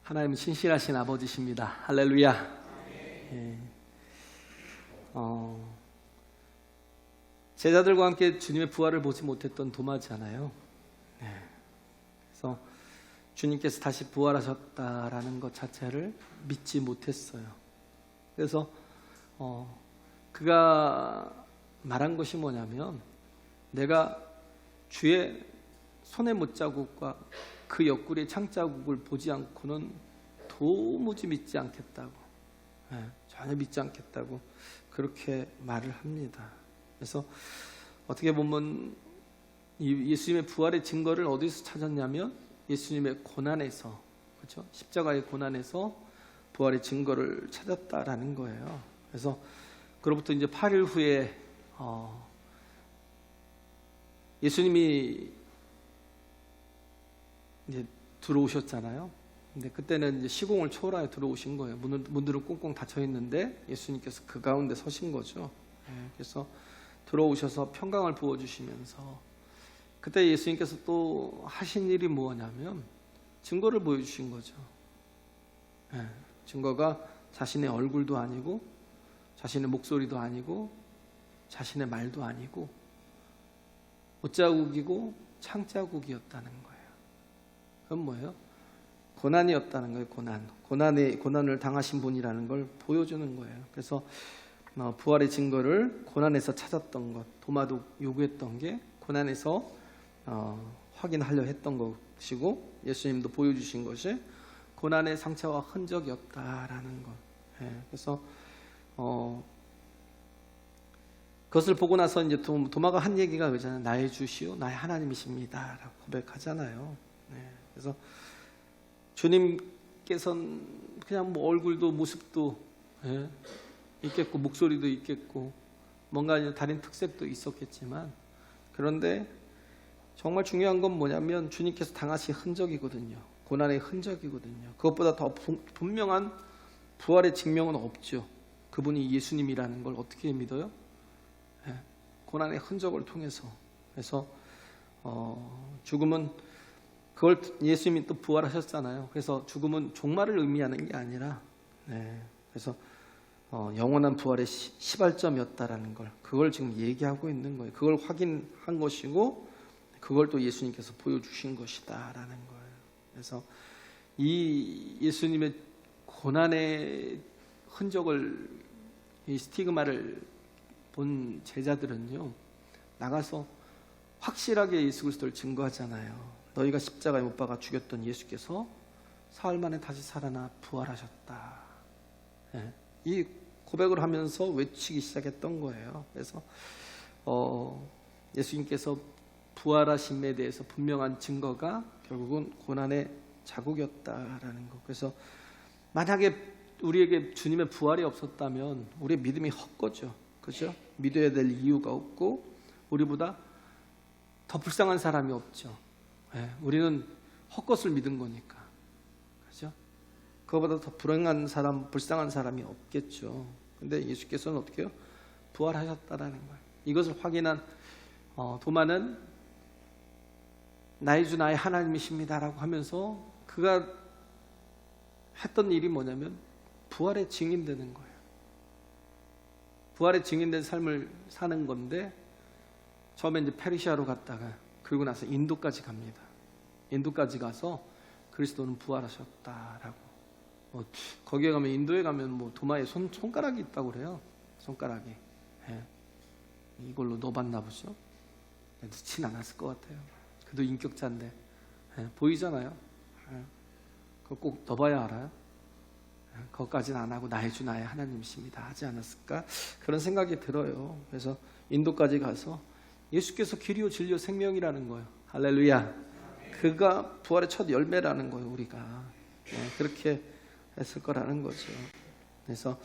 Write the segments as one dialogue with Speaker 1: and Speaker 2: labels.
Speaker 1: 하나님은 신실하신 아버지십니다. 할렐루야. 예. 제자들과 함께 주님의 부활을 보지 못했던 도마잖아요. 네. 그래서 주님께서 다시 부활하셨다라는 것 자체를 믿지 못했어요. 그래서 그가 말한 것이 뭐냐면, 내가 주의 손의 못자국과 그 옆구리의 창자국을 보지 않고는 도무지 믿지 않겠다고, 전혀 믿지 않겠다고 그렇게 말을 합니다. 그래서 어떻게 보면 예수님의 부활의 증거를 어디서 찾았냐면 예수님의 고난에서, 그렇죠? 십자가의 고난에서 부활의 증거를 찾았다라는 거예요. 그래서 그로부터 이제 8일 후에 예수님이 이제 들어오셨잖아요. 근데 그때는 이제 시공을 초월하여 들어오신 거예요. 문들은 꽁꽁 닫혀 있는데 예수님께서 그 가운데 서신 거죠. 그래서 들어오셔서 평강을 부어주시면서, 그때 예수님께서 또 하신 일이 뭐냐면 증거를 보여주신 거죠. 증거가 자신의 얼굴도 아니고 자신의 목소리도 아니고 자신의 말도 아니고 못자국이고 창자국이었다는 거예요. 그건 뭐예요? 고난이었다는 거예요. 고난을 당하신 분이라는 걸 보여주는 거예요. 그래서 부활의 증거를 고난에서 찾았던 것, 도마도 요구했던 게 고난에서 확인하려 했던 것이고, 예수님도 보여주신 것이 고난의 상처와 흔적이 없다라는 것. 그래서 그것을 보고 나서 이제 도마가 한 얘기가 그잖아요. 나의 주시오, 나의 하나님이십니다라고 고백하잖아요. 그래서 주님께서는 그냥 뭐 얼굴도 모습도 있겠고 목소리도 있겠고 뭔가 다른 특색도 있었겠지만, 그런데 정말 중요한 건 뭐냐면 주님께서 당하신 흔적이거든요. 고난의 흔적이거든요. 그것보다 더 분명한 부활의 증명은 없죠. 그분이 예수님이라는 걸 어떻게 믿어요? 고난의 흔적을 통해서. 그래서 죽음은, 그걸 예수님이 또 부활하셨잖아요. 그래서 죽음은 종말을 의미하는 게 아니라, 그래서 영원한 부활의 시발점이었다라는 걸, 그걸 지금 얘기하고 있는 거예요. 그걸 확인한 것이고 그걸 또 예수님께서 보여주신 것이다라는 거예요. 그래서 이 예수님의 고난의 흔적을, 이 스티그마를 본 제자들은요, 나가서 확실하게 예수 그리스도를 증거하잖아요. 너희가 십자가에 못 박아 죽였던 예수께서 사흘 만에 다시 살아나 부활하셨다. 이 고백을 하면서 외치기 시작했던 거예요. 그래서 예수님께서 부활하심에 대해서 분명한 증거가 결국은 고난의 자국이었다라는 것. 그래서 만약에 우리에게 주님의 부활이 없었다면 우리의 믿음이 헛거죠. 그렇죠? 믿어야 될 이유가 없고 우리보다 더 불쌍한 사람이 없죠. 우리는 헛것을 믿은 거니까. 그렇죠? 그거보다 더 불쌍한 사람이 없겠죠. 근데 예수께서는 어떻게 해요? 부활하셨다라는 거예요. 이것을 확인한 도마는 나의 주 나의 하나님이십니다라고 하면서 그가 했던 일이 뭐냐면 부활의 증인되는 거예요. 부활의 증인된 삶을 사는 건데, 처음에 이제 페르시아로 갔다가 그리고 나서 인도까지 갑니다. 인도까지 가서 그리스도는 부활하셨다라고. 거기에 가면, 인도에 가면 뭐 도마에 손가락이 있다고 그래요. 손가락이. 이걸로 넣어봤나 보죠. 넣진 않았을 것 같아요. 그도 인격자인데. 보이잖아요. 그거 꼭 넣어봐야 알아요. 그것까지는 안 하고 나의 주 나의 하나님이십니다 하지 않았을까, 그런 생각이 들어요. 그래서 인도까지 가서 예수께서 길이요 진리요 생명이라는 거예요. 할렐루야. 그가 부활의 첫 열매라는 거예요. 우리가 그렇게 했을 거라는 거죠. 그래서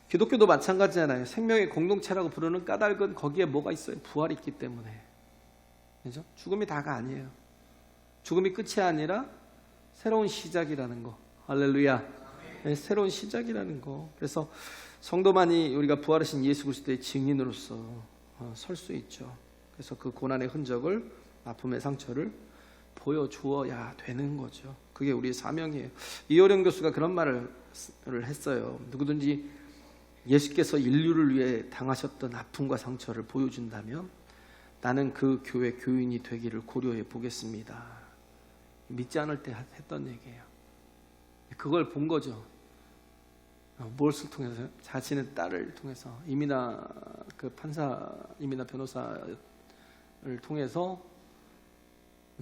Speaker 1: 기독교도 마찬가지잖아요. 생명의 공동체라고 부르는 까닭은 거기에 뭐가 있어요? 부활이 있기 때문에. 그죠? 죽음이 다가 아니에요. 죽음이 끝이 아니라 새로운 시작이라는 거. 할렐루야. 새로운 시작이라는 거. 그래서 성도만이 우리가 부활하신 예수 그리스도의 증인으로서 설 수 있죠. 그래서 그 고난의 흔적을, 아픔의 상처를 보여주어야 되는 거죠. 그게 우리의 사명이에요. 이호령 교수가 그런 말을 했어요. 누구든지 예수께서 인류를 위해 당하셨던 아픔과 상처를 보여준다면 나는 그 교회 교인이 되기를 고려해 보겠습니다. 믿지 않을 때 했던 얘기예요. 그걸 본 거죠. 무엇을 통해서요? 자신의 딸을 통해서, 이민아 그 판사, 이민아 변호사를 통해서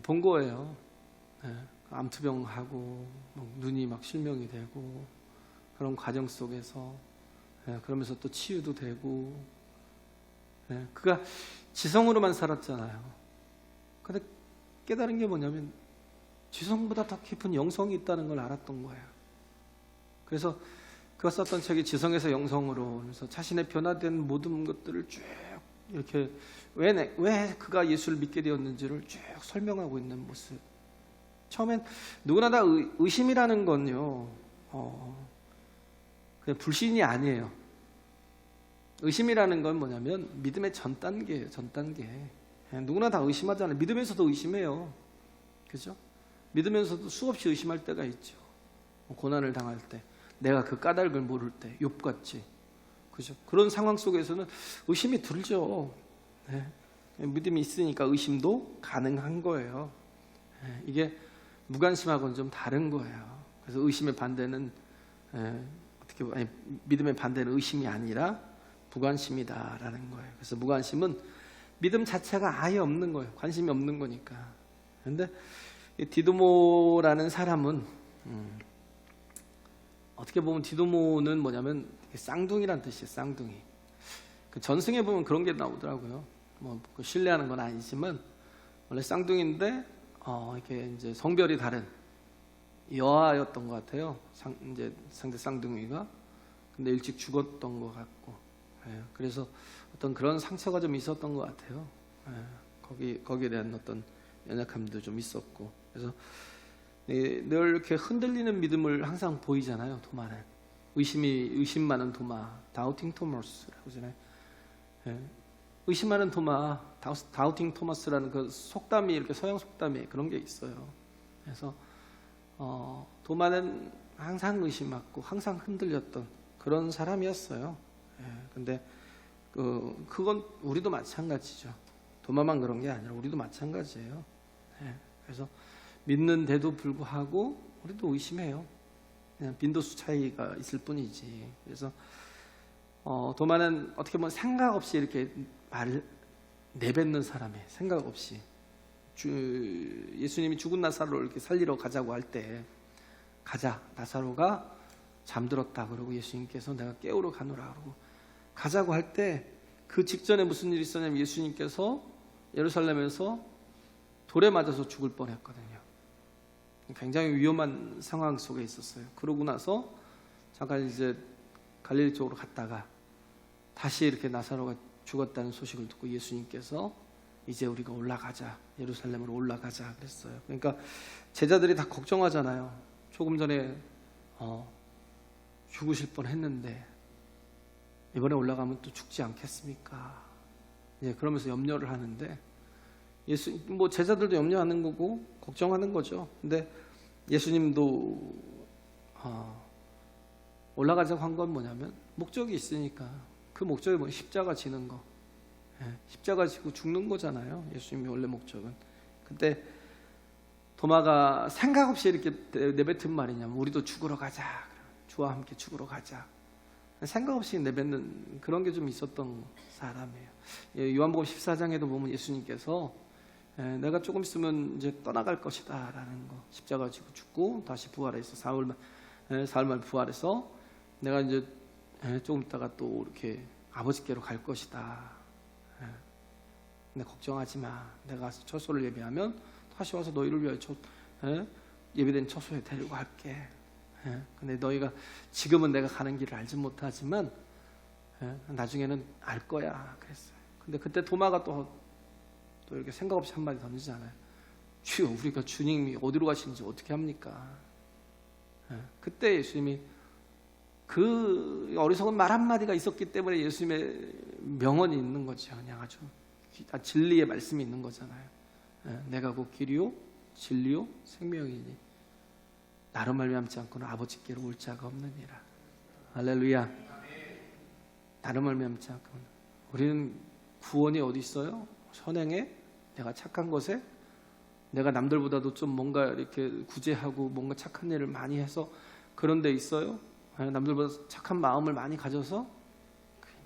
Speaker 1: 본 거예요. 암투병하고 눈이 막 실명이 되고 그런 과정 속에서 그러면서 또 치유도 되고, 그가 지성으로만 살았잖아요. 근데 깨달은 게 뭐냐면 지성보다 더 깊은 영성이 있다는 걸 알았던 거예요. 그래서 그가 썼던 책이 지성에서 영성으로, 그래서 자신의 변화된 모든 것들을 쭉 이렇게 왜 그가 예수를 믿게 되었는지를 쭉 설명하고 있는 모습. 처음엔 누구나 다 의심이라는 건요, 그냥 불신이 아니에요. 의심이라는 건 뭐냐면 믿음의 전 단계예요. 전 단계. 누구나 다 의심하잖아요. 믿으면서도 의심해요. 그죠? 믿으면서도 수없이 의심할 때가 있죠. 고난을 당할 때, 내가 그 까닭을 모를 때, 욥같이. 그죠? 그런 상황 속에서는 의심이 들죠. 믿음이 있으니까 의심도 가능한 거예요. 이게 무관심하고는 좀 다른 거예요. 그래서 의심의 반대는 믿음의 반대는 의심이 아니라 무관심이다라는 거예요. 그래서 무관심은 믿음 자체가 아예 없는 거예요. 관심이 없는 거니까. 그런데 디도모라는 사람은 어떻게 보면 디도모는 뭐냐면 쌍둥이란 뜻이에요. 쌍둥이. 그 전승에 보면 그런 게 나오더라고요. 뭐 신뢰하는 건 아니지만 원래 쌍둥이인데 이렇게 이제 성별이 다른 여아였던 것 같아요. 이제 상대 쌍둥이가. 근데 일찍 죽었던 것 같고. 그래서 어떤 그런 상처가 좀 있었던 것 같아요. 거기에 대한 어떤 연약함도 좀 있었고. 그래서 늘 이렇게 흔들리는 믿음을 항상 보이잖아요. 도마는 의심 많은 도마, 다우팅 토마스라고 하잖아요. 의심 많은 도마, 다우팅 토마스라는 그 속담이, 이렇게 서양 속담이 그런 게 있어요. 그래서 도마는 항상 의심받고 항상 흔들렸던 그런 사람이었어요. 근데 그건 우리도 마찬가지죠. 도마만 그런 게 아니라 우리도 마찬가지예요. 그래서 믿는데도 불구하고 우리도 의심해요. 그냥 빈도수 차이가 있을 뿐이지. 그래서 도마는 어떻게 보면 생각 없이 이렇게 말을 내뱉는 사람이에요. 생각 없이. 예수님이 죽은 나사로를 이렇게 살리러 가자고 할 때, 가자, 나사로가 잠들었다 그러고 예수님께서 내가 깨우러 가노라 그러고 가자고 할 때, 그 직전에 무슨 일이 있었냐면 예수님께서 예루살렘에서 돌에 맞아서 죽을 뻔했거든요. 굉장히 위험한 상황 속에 있었어요. 그러고 나서 잠깐 이제 갈릴리 쪽으로 갔다가 다시 이렇게 나사로가 죽었다는 소식을 듣고 예수님께서 이제 우리가 올라가자, 예루살렘으로 올라가자 그랬어요. 그러니까 제자들이 다 걱정하잖아요. 조금 전에 죽으실 뻔했는데 이번에 올라가면 또 죽지 않겠습니까? 그러면서 염려를 하는데, 제자들도 염려하는 거고 걱정하는 거죠. 근데 예수님도 올라가자고 한 건 뭐냐면 목적이 있으니까. 그 목적이 뭐예요? 십자가 지는 거. 십자가 지고 죽는 거잖아요. 예수님의 원래 목적은. 근데 도마가 생각 없이 이렇게 내뱉은 말이냐면 우리도 죽으러 가자. 주와 함께 죽으러 가자. 생각 없이 내뱉는 그런 게 좀 있었던 사람이에요. 요한복음 14장에도 보면 예수님께서 내가 조금 있으면 이제 떠나갈 것이다 라는 거, 십자가 지고 죽고 다시 부활해서 사흘 만에 부활해서 내가 이제 조금 있다가 또 이렇게 아버지께로 갈 것이다. 근데 걱정하지 마. 내가 처소를 예비하면 다시 와서 너희를 위하여 예비된 처소에 데리고 갈게. 근데 너희가 지금은 내가 가는 길을 알지 못하지만 나중에는 알 거야 그랬어요. 근데 그때 도마가 또 이렇게 생각 없이 한마디 던지잖아요. 주여, 우리가 주님이 어디로 가시는지 어떻게 합니까? 그때 예수님이 그 어리석은 말 한마디가 있었기 때문에 예수님의 명언이 있는 거죠. 그냥 아주 진리의 말씀이 있는 거잖아요. 내가 곧 길이요 진리요 생명이니 나로 말미암지 않고는 아버지께로 올 자가 없느니라. 할렐루야. 나로 말미암지 않고는. 우리는 구원이 어디 있어요? 선행에, 내가 착한 것에, 내가 남들보다도 좀 뭔가 이렇게 구제하고 뭔가 착한 일을 많이 해서 그런 데 있어요? 남들보다 착한 마음을 많이 가져서?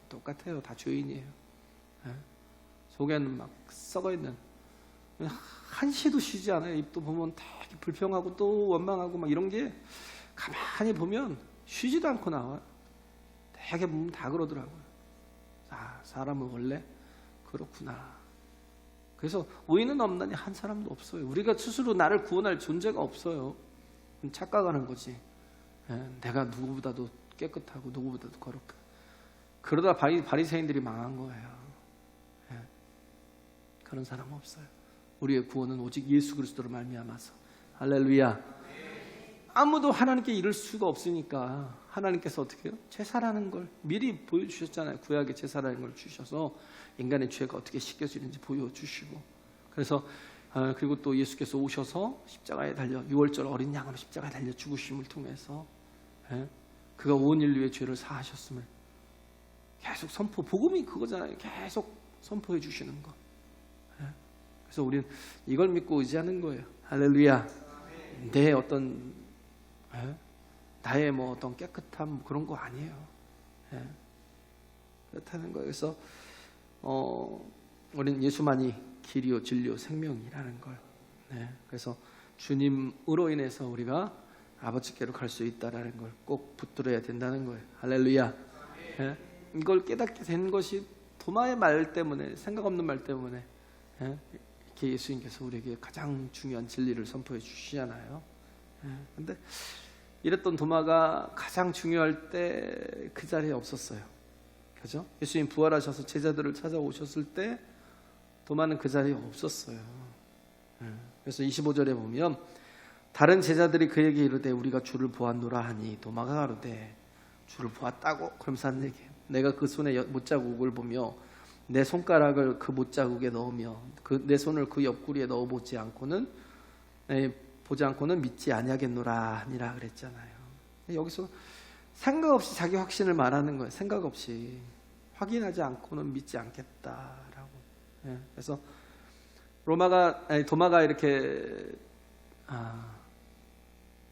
Speaker 1: 똑같아요. 다 죄인이에요. 속에는 막 썩어있는, 한시도 쉬지 않아요. 입도 보면 되게 불평하고 또 원망하고 막 이런 게 가만히 보면 쉬지도 않고 나와요. 되게 보면 다 그러더라고요. 아, 사람은 원래 그렇구나. 그래서 의인은 없나니 한 사람도 없어요. 우리가 스스로 나를 구원할 존재가 없어요. 착각하는 거지. 내가 누구보다도 깨끗하고 누구보다도 거룩하고. 그러다 바리새인들이 망한 거예요. 그런 사람 없어요. 우리의 구원은 오직 예수 그리스도로 말미암아서. 할렐루야. 아무도 하나님께 이를 수가 없으니까 하나님께서 어떻게 해요? 제사라는 걸 미리 보여주셨잖아요. 구약의 제사라는 걸 주셔서 인간의 죄가 어떻게 씻겨지는지 보여주시고, 그래서 그리고 또 예수께서 오셔서 십자가에 달려 유월절 어린 양으로 십자가에 달려 죽으심을 통해서 그가 온 인류의 죄를 사하셨음을 계속 선포, 복음이 그거잖아요. 계속 선포해 주시는 거. 그래서 우리는 이걸 믿고 의지하는 거예요. 할렐루야. 내 어떤 나의 뭐 어떤 깨끗함 그런 거 아니에요. 그렇다는 거예요. 그래서 우리는 예수만이 길이요 진리요 생명이라는 걸. 그래서 주님으로 인해서 우리가 아버지께로 갈 수 있다라는 걸 꼭 붙들어야 된다는 거예요. 할렐루야. 이걸 깨닫게 된 것이 도마의 말 때문에, 생각 없는 말 때문에 이렇게 예수님께서 우리에게 가장 중요한 진리를 선포해 주시잖아요. 근데 이랬던 도마가 가장 중요할 때 그 자리에 없었어요. 그죠? 예수님 부활하셔서 제자들을 찾아오셨을 때 도마는 그 자리에 없었어요. 그래서 25절에 보면 다른 제자들이 그에게 이르되 우리가 주를 보았노라 하니 도마가 가로되 주를 보았다고? 그러면서 한 얘기예요. 내가 그 손에 못자국을 보며 내 손가락을 그 못자국에 넣으며 내 손을 그 옆구리에 넣어보지 않고는 보지 않고는 믿지 아니하겠노라 하니라 그랬잖아요. 여기서 생각 없이 자기 확신을 말하는 거예요. 생각 없이 확인하지 않고는 믿지 않겠다라고. 그래서 도마가 이렇게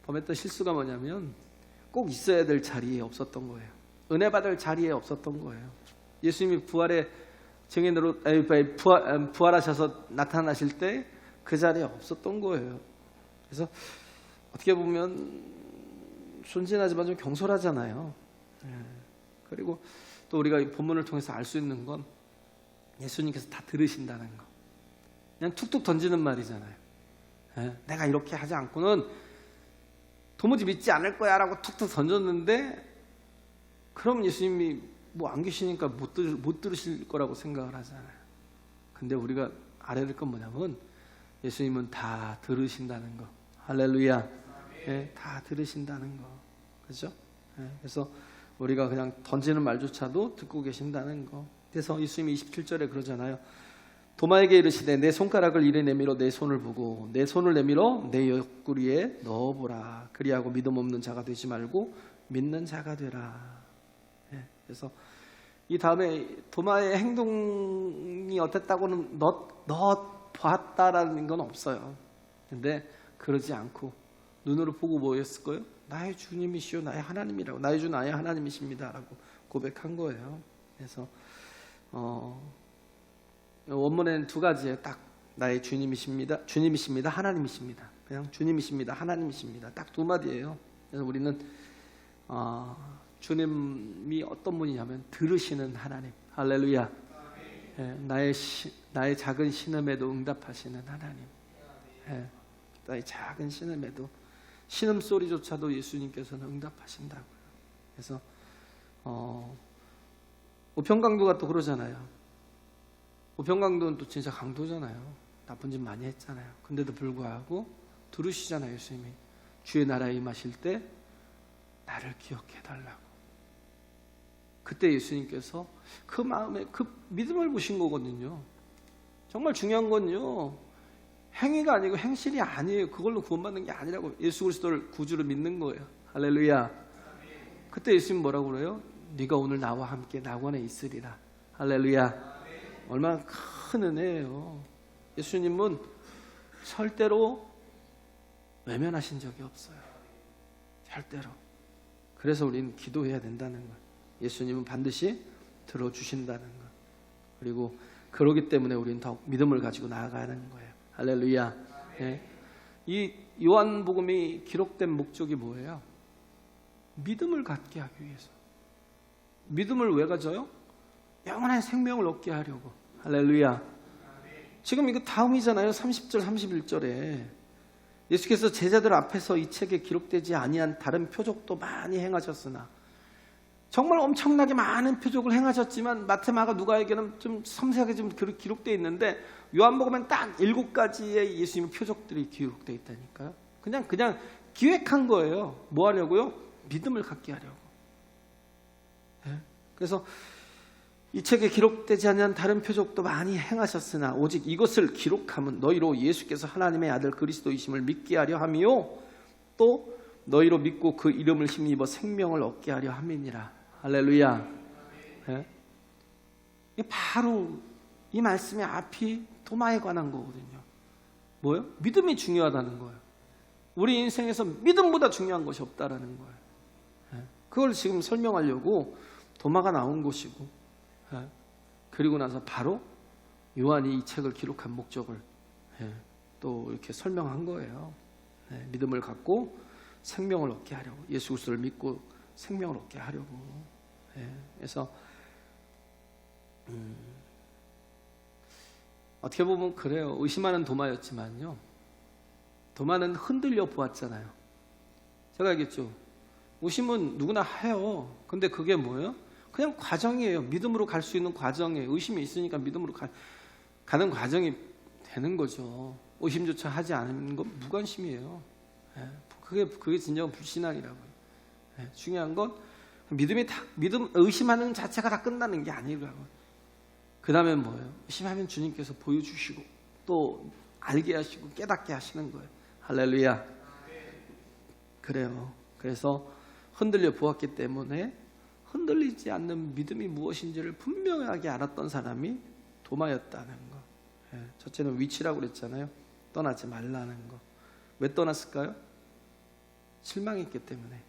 Speaker 1: 범했던 실수가 뭐냐면 꼭 있어야 될 자리에 없었던 거예요. 은혜 받을 자리에 없었던 거예요. 예수님이 부활의 증인으로 부활하셔서 나타나실 때 그 자리에 없었던 거예요. 그래서 어떻게 보면 순진하지만 좀 경솔하잖아요. 그리고 또 우리가 이 본문을 통해서 알 수 있는 건 예수님께서 다 들으신다는 거. 그냥 툭툭 던지는 말이잖아요. 내가 이렇게 하지 않고는 도무지 믿지 않을 거야 라고 툭툭 던졌는데, 그럼 예수님이 뭐 안 계시니까 못 들으실 거라고 생각을 하잖아요. 근데 우리가 알아야 될 건 뭐냐면 예수님은 다 들으신다는 거. 할렐루야. 다 들으신다는 거. 그렇죠? 그래서 우리가 그냥 던지는 말조차도 듣고 계신다는 거. 그래서 예수님이 27절에 그러잖아요. 도마에게 이르시되 내 손가락을 이리 내밀어 내 손을 보고 내 손을 내밀어 내 옆구리에 넣어보라. 그리하고 믿음 없는 자가 되지 말고 믿는 자가 되라. 그래서 이 다음에 도마의 행동이 어땠다고는 너 봤다라는 건 없어요. 근데 그러지 않고 눈으로 보고 뭐였을 거예요? 나의 주님이시오 나의 하나님이라고, 나의 주 나의 하나님이십니다 라고 고백한 거예요. 그래서 원문에는 두 가지에 딱 나의 주님이십니다 하나님이십니다, 그냥 주님이십니다 하나님이십니다, 딱 두 마디예요. 그래서 우리는 주님이 어떤 분이냐면 들으시는 하나님. 할렐루야. 나의 작은 신음에도 응답하시는 하나님. 나의 작은 신음에도, 신음소리조차도 예수님께서는 응답하신다고요. 그래서 우평강도가 또 그러잖아요. 우평강도는 또 진짜 강도잖아요. 나쁜 짓 많이 했잖아요. 근데도 불구하고 들으시잖아요. 예수님이 주의 나라에 임하실 때 나를 기억해달라고. 그때 예수님께서 그 마음에 그 믿음을 보신 거거든요. 정말 중요한 건요, 행위가 아니고 행실이 아니에요. 그걸로 구원받는 게 아니라고. 예수 그리스도를 구주로 믿는 거예요. 할렐루야. 그때 예수님 뭐라고 그래요? 네가 오늘 나와 함께 낙원에 있으리라. 할렐루야. 얼마나 큰 은혜예요. 예수님은 절대로 외면하신 적이 없어요. 절대로. 그래서 우리는 기도해야 된다는 거예요. 예수님은 반드시 들어주신다는 거예요. 그리고 그러기 때문에 우리는 더욱 믿음을 가지고 나아가는 거예요. 할렐루야. 네. 이 요한복음이 기록된 목적이 뭐예요? 믿음을 갖게 하기 위해서. 믿음을 왜 가져요? 영원한 생명을 얻게 하려고. 할렐루야. 지금 이거 다음이잖아요. 30절 31절에 예수께서 제자들 앞에서 이 책에 기록되지 아니한 다른 표적도 많이 행하셨으나, 정말 엄청나게 많은 표적을 행하셨지만 마태, 마가, 누가에게는 좀 섬세하게 좀 기록되어 있는데 요한복음엔 딱 7가지의 예수님의 표적들이 기록되어 있다니까요. 그냥 기획한 거예요. 뭐 하려고요? 믿음을 갖게 하려고. 네? 그래서 이 책에 기록되지 않은 다른 표적도 많이 행하셨으나 오직 이것을 기록함은 너희로 예수께서 하나님의 아들 그리스도이심을 믿게 하려 함이요 또 너희로 믿고 그 이름을 힘입어 생명을 얻게 하려 함이니라. 할렐루야. 네? 바로 이 말씀의 앞이 도마에 관한 거거든요. 뭐예요? 믿음이 중요하다는 거예요. 우리 인생에서 믿음보다 중요한 것이 없다라는 거예요. 네? 그걸 지금 설명하려고 도마가 나온 것이고, 네? 그리고 나서 바로 요한이 이 책을 기록한 목적을 또 이렇게 설명한 거예요. 네? 믿음을 갖고 생명을 얻게 하려고, 예수 그리스도를 믿고 생명을 얻게 하려고. 그래서 어떻게 보면 그래요. 의심하는 도마였지만요, 도마는 흔들려 보았잖아요. 제가 얘기했죠. 의심은 누구나 해요. 근데 그게 뭐예요? 그냥 과정이에요. 믿음으로 갈 수 있는 과정이에요. 의심이 있으니까 믿음으로 가는 과정이 되는 거죠. 의심조차 하지 않은 건 무관심이에요. 그게 진정한 불신앙이라고요. 중요한 건 믿음, 의심하는 자체가 다 끝나는 게 아니라고요. 그 다음에 뭐예요? 의심하면 주님께서 보여주시고 또 알게 하시고 깨닫게 하시는 거예요. 할렐루야. 그래요. 그래서 흔들려 보았기 때문에 흔들리지 않는 믿음이 무엇인지를 분명하게 알았던 사람이 도마였다는 거. 첫째는 위치라고 그랬잖아요. 떠나지 말라는 거. 왜 떠났을까요? 실망했기 때문에.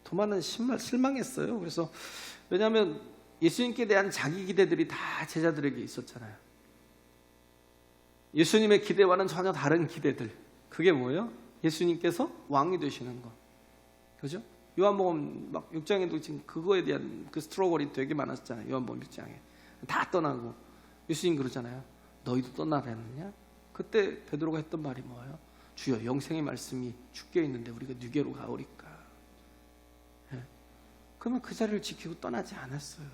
Speaker 1: 도마는 실망했어요. 그래서 왜냐하면 예수님께 대한 자기 기대들이 다 제자들에게 있었잖아요. 예수님의 기대와는 전혀 다른 기대들. 그게 뭐예요? 예수님께서 왕이 되시는 거. 그죠? 요한복음 막 6장에도 지금 그거에 대한 그 스트러글이 되게 많았잖아요. 요한복음 6장에. 다 떠나고. 예수님 그러잖아요. 너희도 떠나라느냐? 그때 베드로가 했던 말이 뭐예요? 주여, 영생의 말씀이 주께 있는데 우리가 누게로 가오리까? 그러면 그 자리를 지키고 떠나지 않았어요.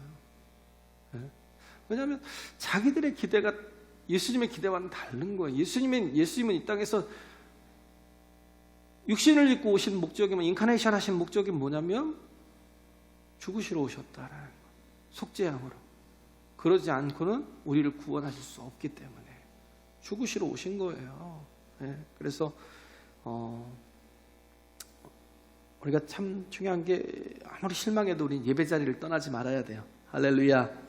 Speaker 1: 왜냐하면 자기들의 기대가 예수님의 기대와는 다른 거예요. 예수님은 이 땅에서 육신을 입고 오신 목적이면, 인카네이션 하신 목적이 뭐냐면 죽으시러 오셨다라는 거예요. 속죄양으로. 그러지 않고는 우리를 구원하실 수 없기 때문에 죽으시러 오신 거예요. 그래서 우리가 참 중요한 게, 아무리 실망해도 우리 예배 자리를 떠나지 말아야 돼요. 할렐루야.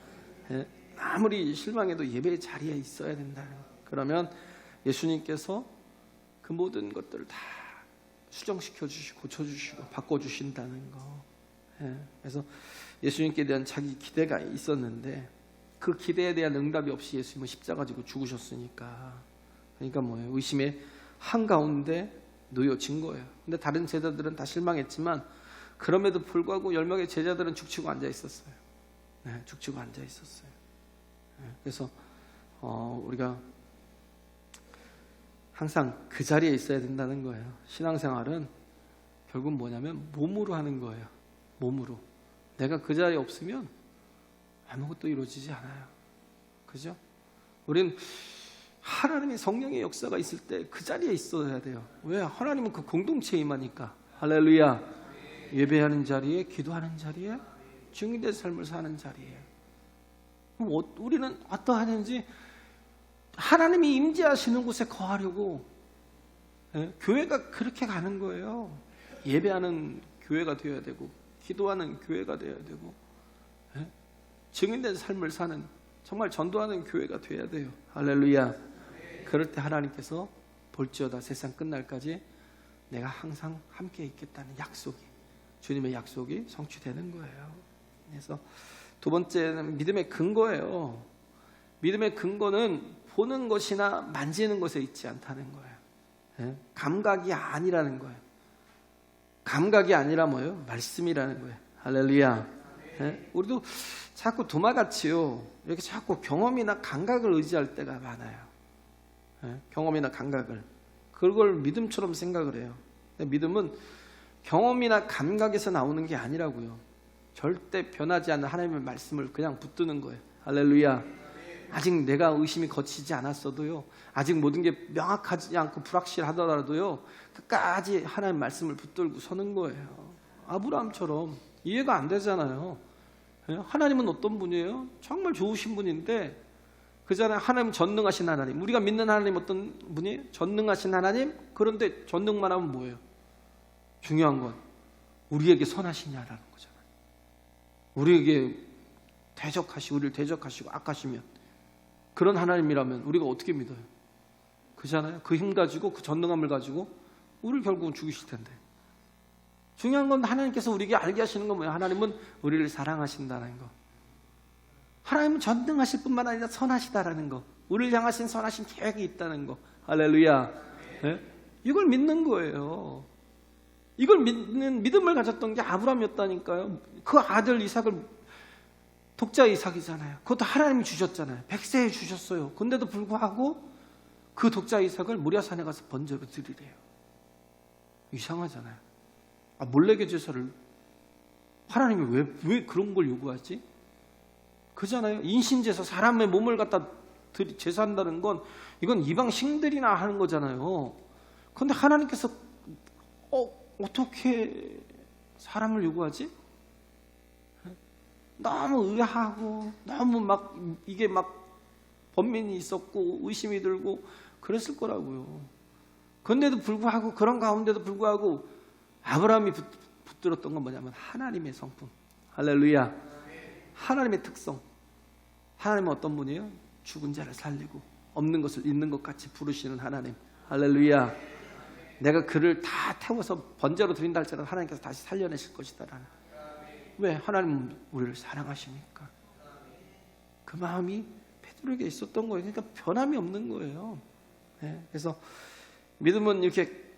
Speaker 1: 아무리 실망해도 예배 자리에 있어야 된다는 거예요. 그러면 예수님께서 그 모든 것들을 다 수정시켜 주시고 고쳐주시고 바꿔주신다는 거. 그래서 예수님께 대한 자기 기대가 있었는데 그 기대에 대한 응답이 없이 예수님은 십자가 지고 죽으셨으니까. 그러니까 뭐예요? 의심의 한가운데 놓여진 거예요. 근데 다른 제자들은 다 실망했지만 그럼에도 불구하고 10명의 제자들은 죽치고 앉아 있었어요. 죽치고 앉아 있었어요. 그래서 우리가 항상 그 자리에 있어야 된다는 거예요. 신앙생활은 결국 뭐냐면 몸으로 하는 거예요. 몸으로. 내가 그 자리에 없으면 아무것도 이루어지지 않아요. 그죠? 우린 하나님의 성령의 역사가 있을 때 그 자리에 있어야 돼요. 왜? 하나님은 그 공동체에 임하니까. 할렐루야. 예배하는 자리에, 기도하는 자리에, 증인된 삶을 사는 자리에. 그럼 우리는 어떠하는지 하나님이 임재하시는 곳에 거하려고 교회가 그렇게 가는 거예요. 예배하는 교회가 되어야 되고, 기도하는 교회가 되어야 되고, 증인된 삶을 사는, 정말 전도하는 교회가 되어야 돼요. 할렐루야. 그럴 때 하나님께서 볼지어다 세상 끝날까지 내가 항상 함께 있겠다는 약속이, 주님의 약속이 성취되는 거예요. 그래서 두 번째는 믿음의 근거예요. 믿음의 근거는 보는 것이나 만지는 것에 있지 않다는 거예요. 감각이 아니라는 거예요. 감각이 아니라 뭐예요? 말씀이라는 거예요. 할렐루야. 우리도 자꾸 도마같이요, 이렇게 자꾸 경험이나 감각을 의지할 때가 많아요. 경험이나 감각을, 그걸 믿음처럼 생각을 해요. 믿음은 경험이나 감각에서 나오는 게 아니라고요. 절대 변하지 않는 하나님의 말씀을 그냥 붙드는 거예요. 할렐루야. 아직 내가 의심이 거치지 않았어도요, 아직 모든 게 명확하지 않고 불확실하더라도요, 끝까지 하나님의 말씀을 붙들고 서는 거예요. 아브라함처럼. 이해가 안 되잖아요. 하나님은 어떤 분이에요? 정말 좋으신 분인데, 그잖아요. 하나님 전능하신 하나님. 우리가 믿는 하나님 어떤 분이에요? 전능하신 하나님. 그런데 전능만 하면 뭐예요? 중요한 건 우리에게 선하시냐라는 거잖아요. 우리에게 우리를 대적하시고 악하시면, 그런 하나님이라면 우리가 어떻게 믿어요? 그잖아요. 그 힘 가지고, 그 전능함을 가지고 우리를 결국은 죽이실 텐데. 중요한 건 하나님께서 우리에게 알게 하시는 건 뭐예요? 하나님은 우리를 사랑하신다는 거. 하나님은 전능하실 뿐만 아니라 선하시다라는 거. 우리를 향하신 선하신 계획이 있다는 거. 할렐루야. 네? 이걸 믿는 거예요. 이걸 믿는 믿음을 가졌던 게 아브라함이었다니까요. 그 아들 이삭을, 독자 이삭이잖아요. 그것도 하나님이 주셨잖아요. 100세에 주셨어요. 근데도 불구하고 그 독자 이삭을 모리아산에 가서 번제로 드리래요. 이상하잖아요. 몰래계 제사를 하나님이 왜 그런 걸 요구하지? 그잖아요. 인신제사, 사람의 몸을 갖다 제사한다는 건, 이건 이방 신들이나 하는 거잖아요. 그런데 하나님께서 어떻게 사람을 요구하지? 너무 의아하고, 너무 막 이게 막 번민이 있었고 의심이 들고 그랬을 거라고요. 그런데도 불구하고, 그런 가운데도 불구하고 아브라함이 붙들었던 건 뭐냐면 하나님의 성품. 할렐루야. 하나님의 특성. 하나님은 어떤 분이에요? 죽은 자를 살리고 없는 것을 있는 것 같이 부르시는 하나님. 할렐루야. 내가 그를 다 태워서 번제로 드린다 할지라도 하나님께서 다시 살려내실 것이다 라는. 왜? 하나님은 우리를 사랑하시니까. 그 마음이 베드로에게 있었던 거예요. 그러니까 변함이 없는 거예요. 네. 그래서 믿음은 이렇게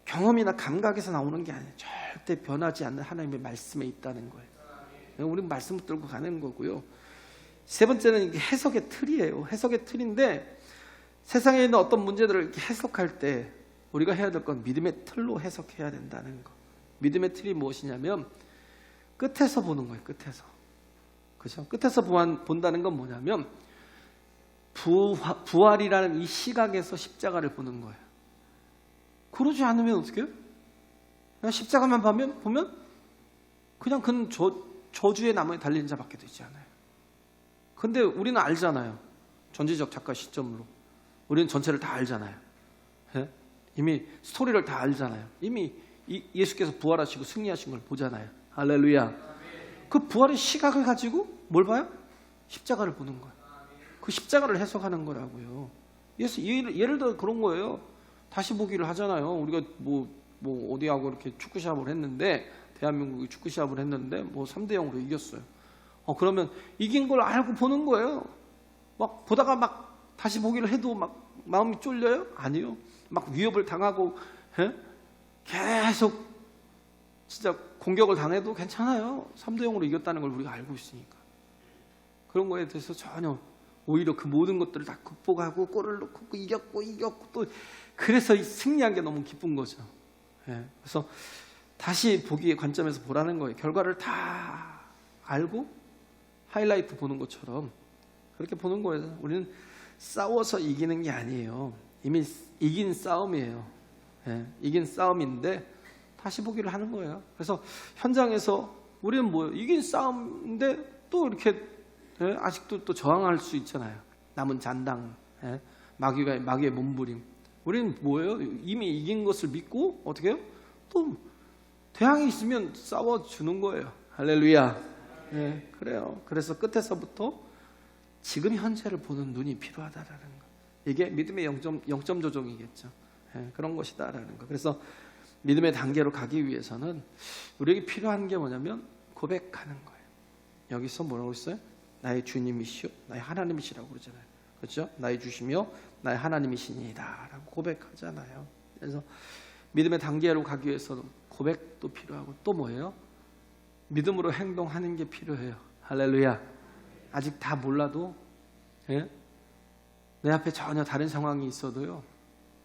Speaker 1: 경험이나 감각에서 나오는 게 아니에요. 절대 변하지 않는 하나님의 말씀에 있다는 거예요. 우리는 말씀 붙들고 가는 거고요. 세 번째는 이게 해석의 틀이에요. 해석의 틀인데, 세상에 있는 어떤 문제들을 이렇게 해석할 때 우리가 해야 될 건 믿음의 틀로 해석해야 된다는 거. 믿음의 틀이 무엇이냐면 끝에서 보는 거예요. 끝에서. 그죠? 끝에서 본다는 건 뭐냐면 부활이라는 이 시각에서 십자가를 보는 거예요. 그러지 않으면 어떻게 해요? 그냥 십자가만 보면 그냥 그는 저주의 나무에 달린 자밖에 되지 않아요. 근데 우리는 알잖아요. 전지적 작가 시점으로 우리는 전체를 다 알잖아요. 예? 이미 스토리를 다 알잖아요. 이미 예수께서 부활하시고 승리하신 걸 보잖아요. 할렐루야. 그 부활의 시각을 가지고 뭘 봐요? 십자가를 보는 거예요. 그 십자가를 해석하는 거라고요. 예를 들어 그런 거예요. 다시 보기를 하잖아요. 우리가 뭐 어디하고 이렇게 축구 시합을 했는데, 대한민국이 축구 시합을 했는데 3대 0으로 이겼어요. 그러면 이긴 걸 알고 보는 거예요. 막 보다가 막 다시 보기를 해도 막 마음이 쫄려요? 아니요. 막 위협을 당하고 계속 진짜 공격을 당해도 괜찮아요. 3대 0으로 이겼다는 걸 우리가 알고 있으니까. 그런 거에 대해서 전혀, 오히려 그 모든 것들을 다 극복하고 골을 넣고 이겼고 또 그래서 승리한 게 너무 기쁜 거죠. 그래서 다시 보기의 관점에서 보라는 거예요. 결과를 다 알고 하이라이트 보는 것처럼 그렇게 보는 거예요. 우리는 싸워서 이기는 게 아니에요. 이미 이긴 싸움이에요. 이긴 싸움인데 다시 보기를 하는 거예요. 그래서 현장에서 우리는 뭐예요? 이긴 싸움인데 또 이렇게 아직도 또 저항할 수 있잖아요. 남은 잔당, 마귀의 몸부림. 우리는 뭐예요? 이미 이긴 것을 믿고 어떻게 해요? 또 대항이 있으면 싸워주는 거예요. 할렐루야. 네, 그래요. 그래서 끝에서부터 지금 현재를 보는 눈이 필요하다라는 거. 이게 믿음의 영점 조정이겠죠. 네, 그런 것이다라는 거. 그래서 믿음의 단계로 가기 위해서는 우리에게 필요한 게 뭐냐면 고백하는 거예요. 여기서 뭐라고 했어요? 나의 주님이시오, 나의 하나님이시라고 그러잖아요. 그렇죠? 나의 주시며 나의 하나님이시니이다 라고 고백하잖아요. 그래서 믿음의 단계로 가기 위해서는 고백도 필요하고 또 뭐예요? 믿음으로 행동하는 게 필요해요. 할렐루야. 아직 다 몰라도 예? 내 앞에 전혀 다른 상황이 있어도요,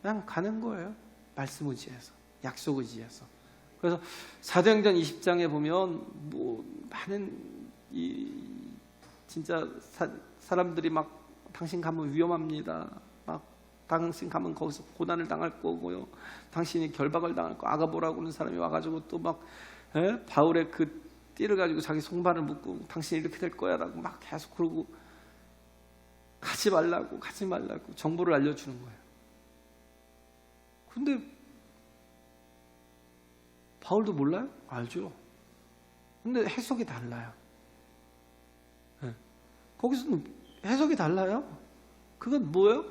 Speaker 1: 그냥 가는 거예요. 말씀 의지해서, 약속 의지해서. 그래서 사도행전 20장에 보면 뭐 많은 진짜 사람들이 막 당신 가면 위험합니다. 막 당신 가면 거기서 고난을 당할 거고요. 당신이 결박을 당할 거. 아가보라고 하는 사람이 와가지고 또 막 바울의 그 띠를 가지고 자기 손발을 묶고 당신이 이렇게 될 거야라고 막 계속 그러고 가지 말라고 정보를 알려주는 거예요. 근데 바울도 몰라요? 알죠. 근데 해석이 달라요. 거기서는 해석이 달라요. 그건 뭐예요?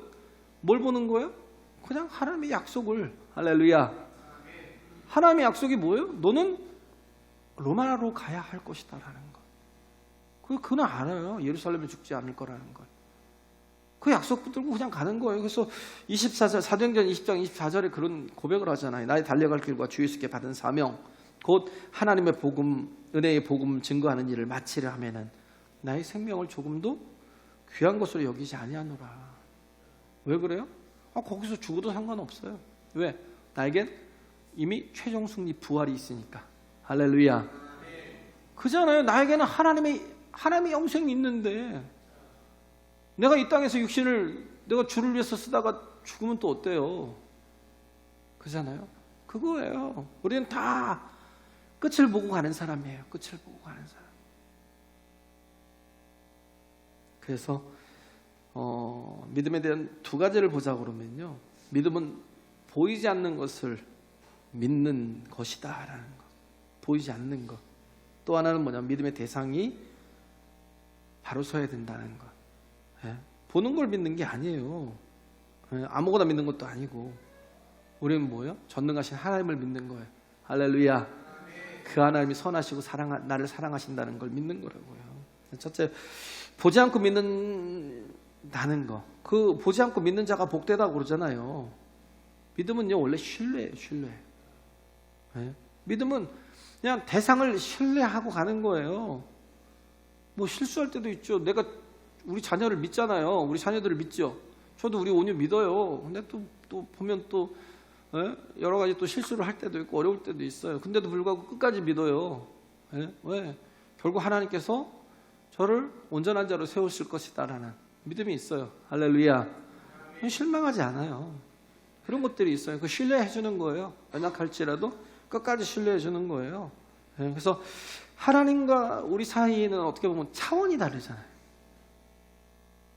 Speaker 1: 뭘 보는 거예요? 그냥 하나님의 약속을. 할렐루야. 하나님의 약속이 뭐예요? 너는 로마로 가야 할 것이다 라는 거. 그는 알아요. 예루살렘에 죽지 않을 거라는 걸. 그 약속 붙들고 그냥 가는 거예요. 그래서 24절 사도행전 20장 24절에 그런 고백을 하잖아요. 나의 달려갈 길과 주 예수께 받은 사명 곧 하나님의 복음, 은혜의 복음 증거하는 일을 마치려 하면은 나의 생명을 조금도 귀한 것으로 여기지 아니하노라. 왜 그래요? 거기서 죽어도 상관없어요. 왜? 나에겐 이미 최종 승리 부활이 있으니까. 할렐루야. 그잖아요. 나에게는 하나님의 영생이 있는데 내가 이 땅에서 육신을 내가 주를 위해서 쓰다가 죽으면 또 어때요? 그잖아요. 그거예요. 우리는 다 끝을 보고 가는 사람이에요. 끝을 보고 가는 사람. 그래서 믿음에 대한 두 가지를 보자 그러면요. 믿음은 보이지 않는 것을 믿는 것이다 라는 것. 보이지 않는 것. 또 하나는 뭐냐면 믿음의 대상이 바로 서야 된다는 것. 예? 보는 걸 믿는 게 아니에요. 예? 아무거나 믿는 것도 아니고 우리는 뭐예요? 전능하신 하나님을 믿는 거예요. 할렐루야. 그 하나님이 선하시고 나를 사랑하신다는 걸 믿는 거라고요. 첫째, 보지 않고 믿는다는 거. 그 보지 않고 믿는 자가 복되다고 그러잖아요. 믿음은요 원래 신뢰예요. 신뢰. 네? 믿음은 그냥 대상을 신뢰하고 가는 거예요. 뭐 실수할 때도 있죠. 내가 우리 자녀를 믿잖아요. 우리 자녀들을 믿죠. 저도 우리 온유 믿어요. 근데 또 보면 또 여러 가지 또 실수를 할 때도 있고 어려울 때도 있어요. 근데도 불구하고 끝까지 믿어요. 왜? 결국 하나님께서 저를 온전한 자로 세우실 것이다라는 믿음이 있어요. 할렐루야. 실망하지 않아요. 그런 것들이 있어요. 그 신뢰해 주는 거예요. 연약할지라도 끝까지 신뢰해 주는 거예요. 그래서 하나님과 우리 사이에는 어떻게 보면 차원이 다르잖아요.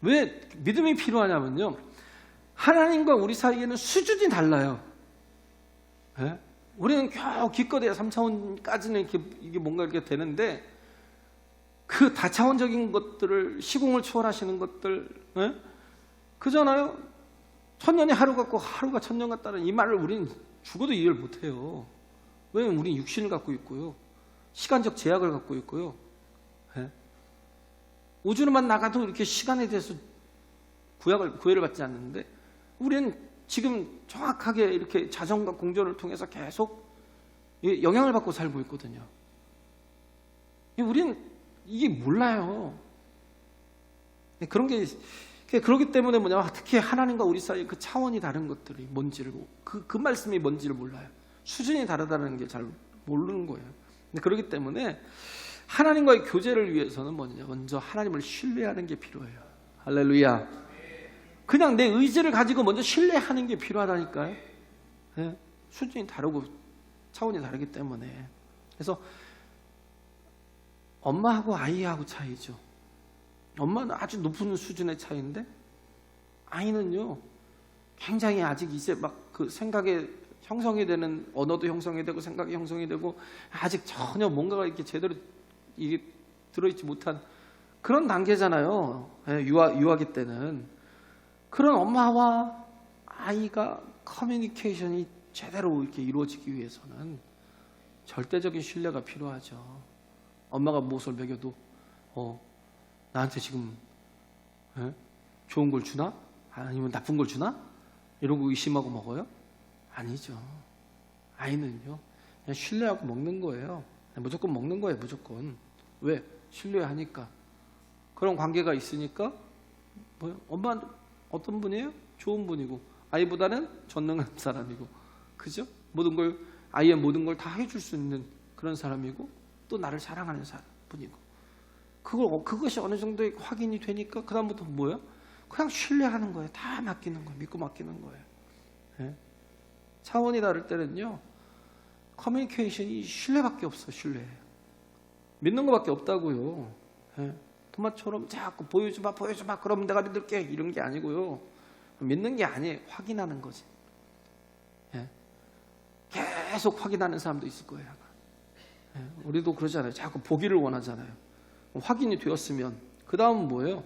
Speaker 1: 왜 믿음이 필요하냐면요. 하나님과 우리 사이에는 수준이 달라요. 우리는 겨우 기껏해야 3차원까지는 이게 뭔가 이렇게 되는데 그 다차원적인 것들을 시공을 초월하시는 것들 그잖아요. 천년이 하루 같고 하루가 천년 같다는 이 말을 우리는 죽어도 이해를 못해요. 왜냐면 우리는 육신을 갖고 있고요. 시간적 제약을 갖고 있고요. 우주로만 나가도 이렇게 시간에 대해서 구애를 받지 않는데 우리는 지금 정확하게 이렇게 자전과 공전을 통해서 계속 영향을 받고 살고 있거든요. 우리는 이게 몰라요. 그렇기 때문에 뭐냐, 특히 하나님과 우리 사이에 그 차원이 다른 것들이 뭔지를, 그 말씀이 뭔지를 몰라요. 수준이 다르다는 게 잘 모르는 거예요. 그렇기 때문에 하나님과의 교제를 위해서는 뭐냐, 먼저 하나님을 신뢰하는 게 필요해요. 할렐루야. 그냥 내 의지를 가지고 먼저 신뢰하는 게 필요하다니까요. 수준이 다르고 차원이 다르기 때문에. 그래서 엄마하고 아이하고 차이죠. 엄마는 아주 높은 수준의 차이인데 아이는요 굉장히 아직 이제 막 그 생각에 형성이 되는, 언어도 형성이 되고 생각이 형성이 되고 아직 전혀 뭔가가 이렇게 제대로 이게 들어있지 못한 그런 단계잖아요. 유아기 때는. 그런 엄마와 아이가 커뮤니케이션이 제대로 이렇게 이루어지기 위해서는 절대적인 신뢰가 필요하죠. 엄마가 무엇을 먹여도 나한테 지금 좋은 걸 주나? 아니면 나쁜 걸 주나? 이러고 의심하고 먹어요? 아니죠. 아이는요, 그냥 신뢰하고 먹는 거예요. 무조건 먹는 거예요, 무조건. 왜? 신뢰하니까. 그런 관계가 있으니까. 뭐요? 엄마는 어떤 분이에요? 좋은 분이고, 아이보다는 전능한 사람이고, 그죠? 아이의 모든 걸 다 해줄 수 있는 그런 사람이고, 또 나를 사랑하는 분이고. 그것이 어느 정도 확인이 되니까, 그다음부터 뭐예요? 그냥 신뢰하는 거예요. 다 맡기는 거예요. 믿고 맡기는 거예요. 예? 차원이 다를 때는요, 커뮤니케이션이 신뢰밖에 없어요. 신뢰. 믿는 것밖에 없다고요. 예? 토마처럼 자꾸 보여줘봐 그러면 내가 믿을게 이런 게 아니고요. 믿는 게 아니에요. 확인하는 거지. 예? 계속 확인하는 사람도 있을 거예요. 예? 우리도 그러잖아요. 자꾸 보기를 원하잖아요. 확인이 되었으면 그 다음은 뭐예요?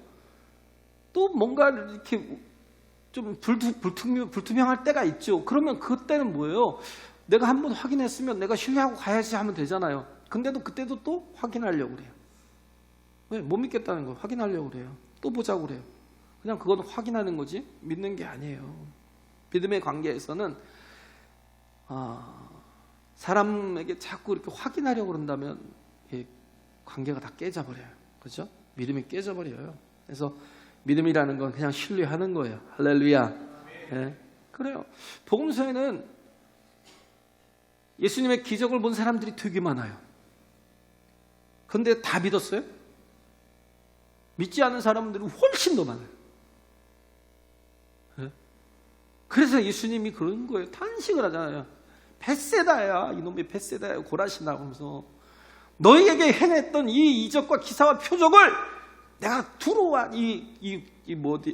Speaker 1: 또 뭔가 이렇게 좀 불투명할 때가 있죠. 그러면 그때는 뭐예요? 내가 한번 확인했으면 내가 신뢰하고 가야지 하면 되잖아요. 근데도 그때도 또 확인하려고 그래요. 왜? 못 믿겠다는 거 확인하려고 그래요. 또 보자고 그래요. 그냥 그거는 확인하는 거지 믿는 게 아니에요. 믿음의 관계에서는 사람에게 자꾸 이렇게 확인하려고 그런다면 관계가 다 깨져버려요. 그렇죠? 믿음이 깨져버려요. 그래서 믿음이라는 건 그냥 신뢰하는 거예요. 할렐루야. 네. 그래요. 복음서에는 예수님의 기적을 본 사람들이 되게 많아요. 그런데 다 믿었어요? 믿지 않은 사람들은 훨씬 더 많아요. 네. 그래서 예수님이 그런 거예요. 탄식을 하잖아요. 벳세다야, 이놈의 벳세다야, 고라시나 하면서 너희에게 행했던 이 이적과 기사와 표적을 내가 두로와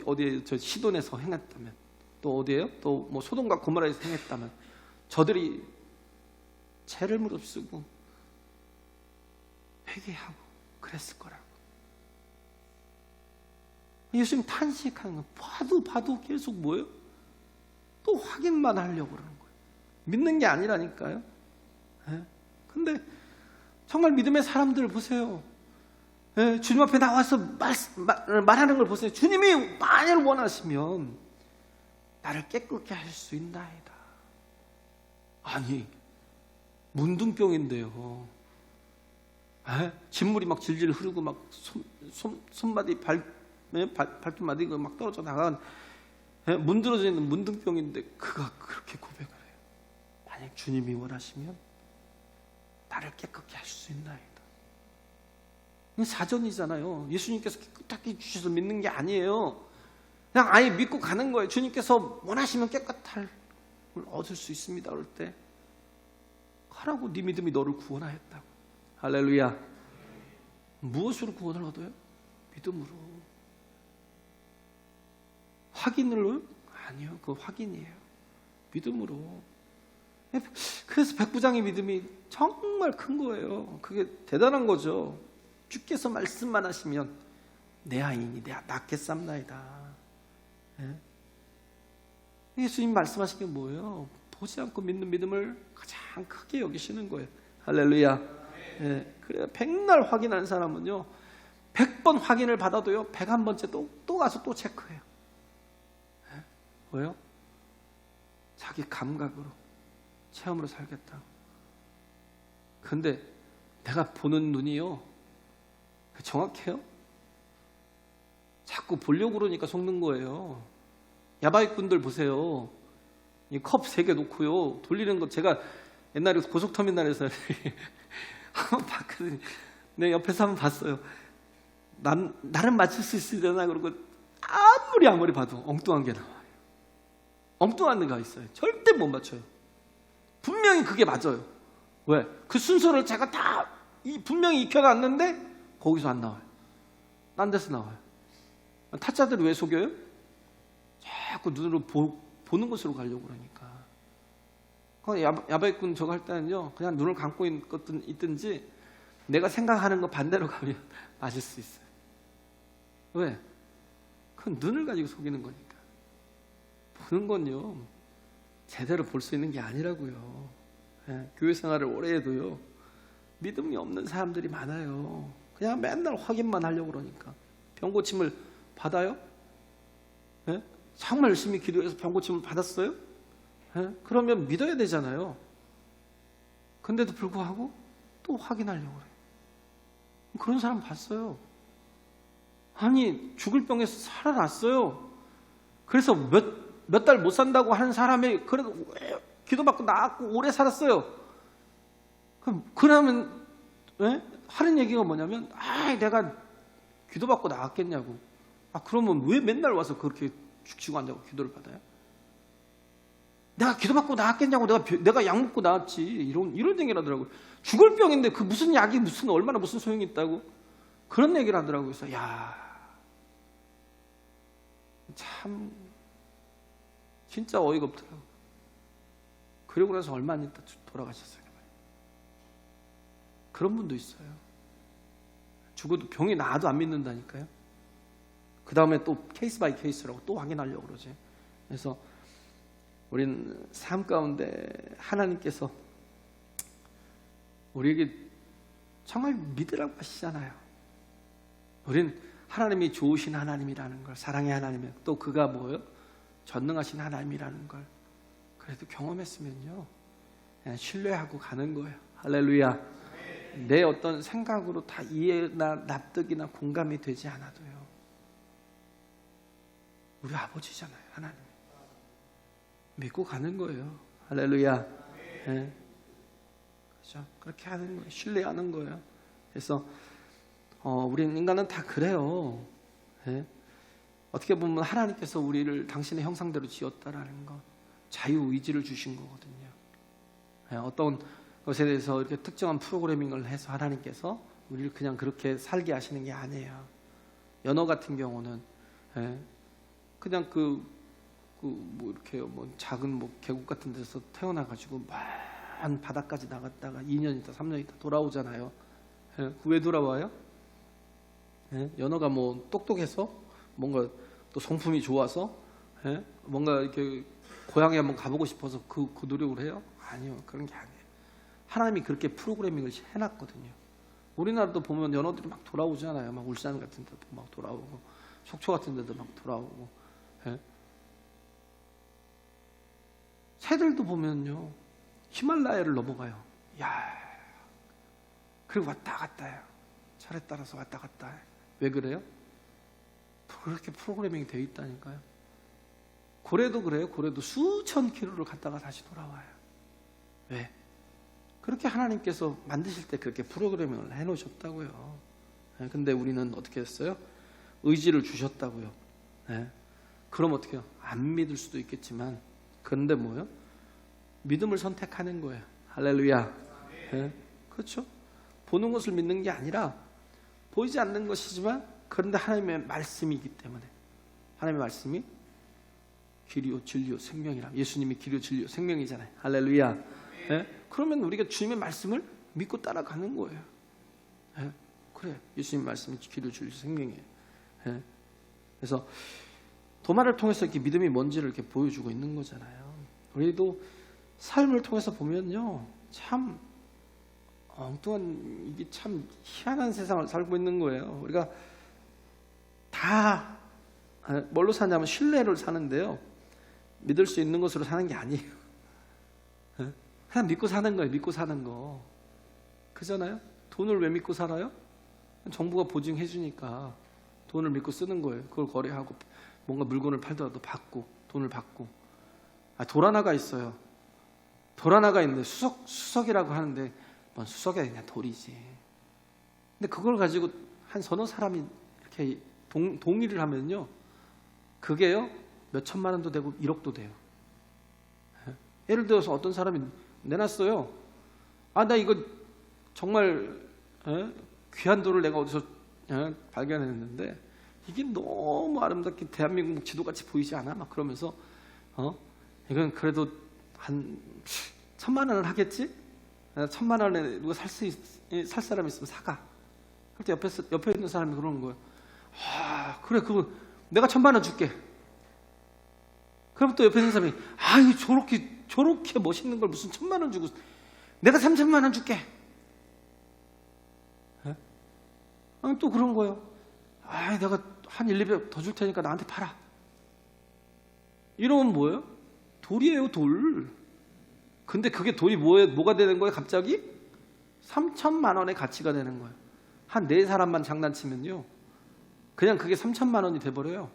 Speaker 1: 어디에 저 시돈에서 행했다면, 또 어디에요? 또 뭐 소돔과 고모라에서 행했다면 저들이 죄를 무릅쓰고 회개하고 그랬을 거라고. 예수님 탄식하는 거 봐도 계속 뭐예요? 또 확인만 하려고 그러는 거예요. 믿는 게 아니라니까요. 네? 근데 정말 믿음의 사람들 보세요. 네, 주님 앞에 나와서 말하는 걸 보세요. 주님이 만일 원하시면 나를 깨끗게 할 수 있나이다. 아니, 문둥병인데요. 진물이 막 질질 흐르고 막 손마디 발톱마디 막 떨어져 나간 문드러져 있는 문둥병인데 그가 그렇게 고백을 해요. 만약 주님이 원하시면 나를 깨끗게 할 수 있나이다. 사전이잖아요. 예수님께서 깨끗하게 해주셔서 믿는 게 아니에요. 그냥 아예 믿고 가는 거예요. 주님께서 원하시면 깨끗할 걸 얻을 수 있습니다. 그럴 때 하라고 네 믿음이 너를 구원하였다고. 할렐루야. 무엇으로 구원을 얻어요? 믿음으로. 확인으로? 아니요. 그거 확인이에요. 믿음으로. 그래서 백부장의 믿음이 정말 큰 거예요. 그게 대단한 거죠. 주께서 말씀만 하시면 내 아이니 내가 낫겠삼나이다. 예수님 말씀하신 게 뭐예요? 보지 않고 믿는 믿음을 가장 크게 여기시는 거예요. 할렐루야. 그래요. 백날 확인한 사람은요, 100번 확인을 받아도요, 101번째 또 가서 또 체크해요. 뭐예요? 자기 감각으로, 체험으로 살겠다. 근데 내가 보는 눈이요, 정확해요? 자꾸 보려고 그러니까 속는 거예요. 야바이꾼들 보세요. 이 컵 3개 놓고요, 돌리는 거 제가 옛날에 고속터미널에서 한번 봤거든요. 내 옆에서 한번 봤어요. 나는 맞출 수 있으려나 그러고 아무리 봐도 엉뚱한 게 나와요. 엉뚱한 데가 있어요. 절대 못 맞춰요. 분명히 그게 맞아요. 왜? 그 순서를 제가 다 분명히 익혀놨는데 거기서 안 나와요. 딴 데서 나와요. 타짜들이 왜 속여요? 자꾸 눈으로 보는 곳으로 가려고 그러니까. 야바이꾼 저거 할 때는요, 그냥 눈을 감고 있든지 내가 생각하는 거 반대로 가면 맞을 수 있어요. 왜? 그건 눈을 가지고 속이는 거니까. 보는 건요, 제대로 볼 수 있는 게 아니라고요. 예, 교회 생활을 오래 해도요, 믿음이 없는 사람들이 많아요. 그냥 맨날 확인만 하려고 그러니까. 병 고침을 받아요? 예? 정말 열심히 기도해서 병 고침을 받았어요? 예? 그러면 믿어야 되잖아요. 근데도 불구하고 또 확인하려고 그래요. 그런 사람 봤어요. 아니, 죽을 병에서 살아났어요. 그래서 몇 달 못 산다고 하는 사람이 그래도 기도받고 나았고 오래 살았어요. 그러면 하는 얘기가 뭐냐면, 내가 기도받고 나았겠냐고. 그러면 왜 맨날 와서 그렇게 죽치고 앉아고 기도를 받아요? 내가 기도받고 나았겠냐고. 내가 약 먹고 나았지. 이런 얘기를 하더라고요. 죽을 병인데 그 무슨 약이 얼마나 무슨 소용이 있다고 그런 얘기를 하더라고요. 그래서 참 진짜 어이가 없더라고요. 그리고 나서 얼마 안 있다 돌아가셨어요. 그런 분도 있어요. 죽어도 병이 나아도 안 믿는다니까요. 그 다음에 또 케이스 바이 케이스라고 또 확인하려고 그러지. 그래서 우리는 삶 가운데 하나님께서 우리에게 정말 믿으라고 하시잖아요. 우린 하나님이 좋으신 하나님이라는 걸, 사랑의 하나님, 또 그가 뭐예요? 전능하신 하나님이라는 걸 그래도 경험했으면요, 그냥 신뢰하고 가는 거예요. 할렐루야. 내 어떤 생각으로 다 이해나 납득이나 공감이 되지 않아도요, 우리 아버지잖아요. 하나님 믿고 가는 거예요. 할렐루야. 네. 그렇죠? 그렇게 하는 거예요. 신뢰하는 거예요. 그래서 우리는 인간은 다 그래요. 네? 어떻게 보면 하나님께서 우리를 당신의 형상대로 지었다라는 것, 자유의지를 주신 거거든요. 네? 어떤 것에 대해서 이렇게 특정한 프로그래밍을 해서 하나님께서 우리를 그냥 그렇게 살게 하시는 게 아니에요. 연어 같은 경우는 그냥 뭐 이렇게 뭐 작은 뭐 계곡 같은 데서 태어나가지고 먼 바다까지 나갔다가 2년 있다 3년 있다 돌아오잖아요. 왜 돌아와요? 연어가 뭐 똑똑해서 뭔가 또 성품이 좋아서 뭔가 이렇게 고향에 한번 가보고 싶어서 그 노력을 해요? 아니요, 그런 게 아니에요. 하나님이 그렇게 프로그래밍을 해놨거든요. 우리나라도 보면 연어들이 막 돌아오잖아요. 막 울산 같은 데도 막 돌아오고, 속초 같은 데도 막 돌아오고. 새들도 보면요, 히말라야를 넘어가요. 그리고 왔다 갔다 해요. 철에 따라서 왔다 갔다 해요. 왜 그래요? 그렇게 프로그래밍이 되어 있다니까요. 고래도 그래요. 고래도 수천 킬로를 갔다가 다시 돌아와요. 왜? 그렇게 하나님께서 만드실 때 그렇게 프로그래밍을 해놓으셨다고요. 근데 우리는 어떻게 했어요? 의지를 주셨다고요. 그럼 어떻게 해요? 안 믿을 수도 있겠지만, 그런데 뭐예요? 믿음을 선택하는 거예요. 할렐루야. 그렇죠? 보는 것을 믿는 게 아니라 보이지 않는 것이지만, 그런데 하나님의 말씀이기 때문에, 하나님의 말씀이 길이요 진리요 생명이라, 예수님이 길이요 진리요 생명이잖아요. 할렐루야. 그러면 우리가 주님의 말씀을 믿고 따라가는 거예요. 그래, 예수님 말씀이 길이요 진리요 생명이에요. 그래서 도마를 통해서 이렇게 믿음이 뭔지를 이렇게 보여주고 있는 거잖아요. 우리도 삶을 통해서 보면요, 참 엉뚱한, 이게 참 희한한 세상을 살고 있는 거예요. 우리가 다 뭘로 사냐면 신뢰를 사는데요, 믿을 수 있는 것으로 사는 게 아니에요. 그냥 믿고 사는 거예요. 믿고 사는 거. 그잖아요. 돈을 왜 믿고 살아요? 정부가 보증해 주니까 돈을 믿고 쓰는 거예요. 그걸 거래하고 뭔가 물건을 팔더라도 받고, 돈을 받고. 돌 하나가 있어요. 돌 하나가 있는데 수석이라고 하는데 뭔 수석이 아니냐, 돌이지. 근데 그걸 가지고 한 서너 사람이 이렇게 동의를 하면요, 그게요 몇 천만 원도 되고 1억도 돼요. 예를 들어서 어떤 사람이 내놨어요. 나 이거 정말 귀한 돌을 내가 어디서 발견했는데 이게 너무 아름답게 대한민국 지도같이 보이지 않아? 막 그러면서 이건 그래도 한 1,000만 원은 하겠지? 1,000만 원에 누가 살 사람이 있으면 사가. 그때 옆에 있는 사람이 그러는 거예요. 아, 그래, 그거 내가 1,000만 원 줄게. 그럼 또 옆에 있는 사람이, 아유, 저렇게 멋있는 걸 무슨 1,000만 원 주고, 내가 3,000만 원 줄게. 예? 또 그런 거예요. 아, 내가 한 1, 2배 더 줄 테니까 나한테 팔아. 이러면 뭐예요? 돌이에요, 돌. 근데 그게 돌이 뭐가 되는 거예요, 갑자기? 3,000만 원의 가치가 되는 거예요. 한 4사람만 장난치면요. 그냥 그게 3,000만 원이 돼버려요.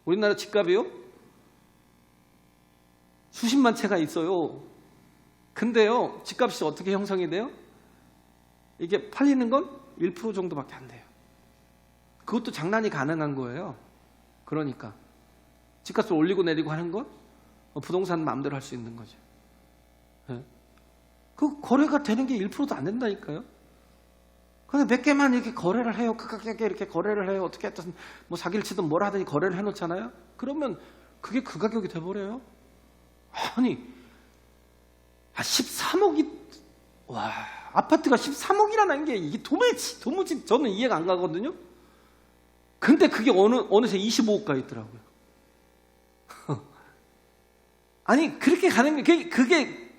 Speaker 1: 우리나라 집값이요? 수십만 채가 있어요. 근데요, 집값이 어떻게 형성이 돼요? 이게 팔리는 건 1% 정도밖에 안 돼요. 그것도 장난이 가능한 거예요. 그러니까 집값을 올리고 내리고 하는 건 부동산 마음대로 할 수 있는 거죠. 네? 그 거래가 되는 게 1%도 안 된다니까요. 근데 몇 개만 이렇게 거래를 해요. 그 가격에 이렇게 거래를 해요. 어떻게 했든 뭐 사기를 치든 뭘 하든 거래를 해놓잖아요. 그러면 그게 그 가격이 돼버려요. 아니, 13억이, 와, 아파트가 13억이라는 게 이게 도무지 저는 이해가 안 가거든요. 근데 그게 어느새 25억가 있더라고요. 아니, 그렇게 가는 게, 그게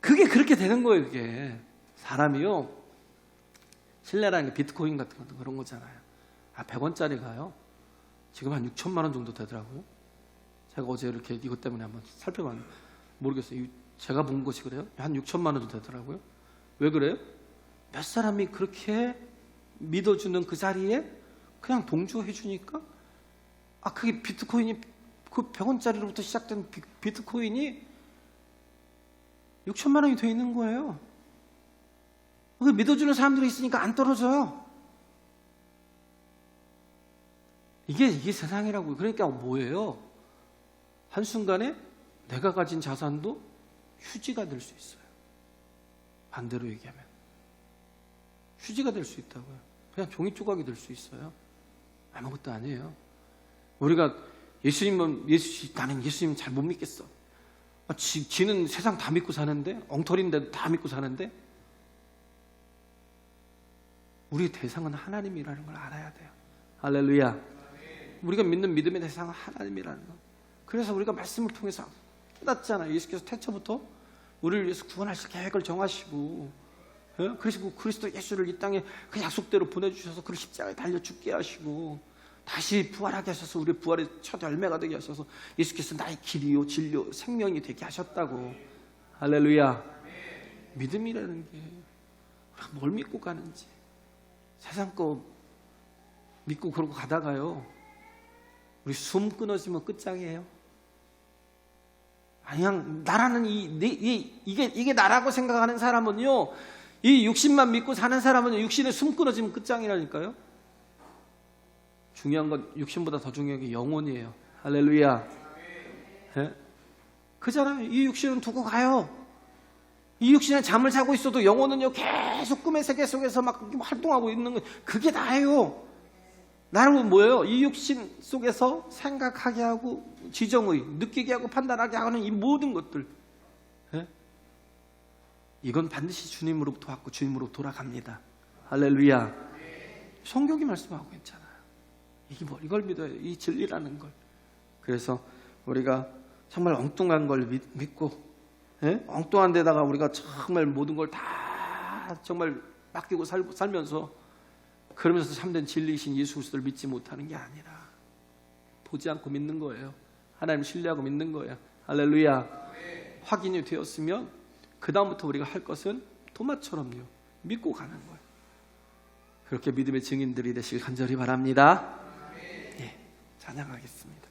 Speaker 1: 그렇게 되는 거예요, 그게. 사람이요. 신뢰라는 게 비트코인 같은 것도 그런 거잖아요. 100원짜리가요. 지금 한 6천만 원 정도 되더라고요. 제가 어제 이렇게 이것 때문에 한번 살펴봤는데, 모르겠어요. 제가 본 것이 그래요? 한 6천만 원도 되더라고요. 왜 그래요? 몇 사람이 그렇게 믿어주는 그 자리에 그냥 동조해 주니까, 그게 비트코인이, 그 100원짜리로부터 시작된 비트코인이 6천만 원이 돼 있는 거예요. 그 믿어주는 사람들이 있으니까 안 떨어져요. 이게 세상이라고요. 그러니까 뭐예요? 한순간에 내가 가진 자산도 휴지가 될 수 있어요. 반대로 얘기하면 휴지가 될 수 있다고요. 그냥 종이 조각이 될 수 있어요. 아무것도 아니에요. 우리가 나는 예수님 잘 못 믿겠어. 지는 세상 다 믿고 사는데, 엉터리인데 다 믿고 사는데, 우리의 대상은 하나님이라는 걸 알아야 돼요. 할렐루야. 우리가 믿는 믿음의 대상은 하나님이라는 거. 그래서 우리가 말씀을 통해서 깨닫잖아요. 예수께서 태초부터 우리를 위해서 구원하실 계획을 정하시고, 그리고 그리스도 예수를 이 땅에 그 약속대로 보내주셔서 그를 십자가에 달려 죽게 하시고, 다시 부활하게 하셔서 우리 부활의 첫 열매가 되게 하셔서 예수께서 나의 길이요 진리요 생명이 되게 하셨다고. 할렐루야. 믿음이라는 게 우리가 뭘 믿고 가는지, 세상 거 믿고 그러고 가다가요, 우리 숨 끊어지면 끝장이에요. 그냥 나라는 이게 나라고 생각하는 사람은요, 이 육신만 믿고 사는 사람은 육신에 숨 끊어지면 끝장이라니까요. 중요한 건 육신보다 더 중요한 게 영혼이에요. 할렐루야. 네? 그잖아요. 이 육신은 두고 가요. 이 육신은 잠을 자고 있어도 영혼은요 계속 꿈의 세계 속에서 막 활동하고 있는 거, 그게 나예요. 나는 뭐예요? 이 육신 속에서 생각하게 하고 지정의, 느끼게 하고 판단하게 하는 이 모든 것들, 네? 이건 반드시 주님으로부터 왔고 주님으로 돌아갑니다. 할렐루야. 성경이 말씀하고 있잖아요. 이걸 믿어요. 이 진리라는 걸. 그래서 우리가 정말 엉뚱한 걸 믿고, 엉뚱한 데다가 우리가 정말 모든 걸 다 정말 맡기고 살면서, 그러면서 참된 진리이신 예수 그리스도를 믿지 못하는 게 아니라 보지 않고 믿는 거예요. 하나님 신뢰하고 믿는 거예요. 할렐루야. 확인이 되었으면 그 다음부터 우리가 할 것은 토마처럼요, 믿고 가는 거예요. 그렇게 믿음의 증인들이 되시길 간절히 바랍니다. 찬양하겠습니다.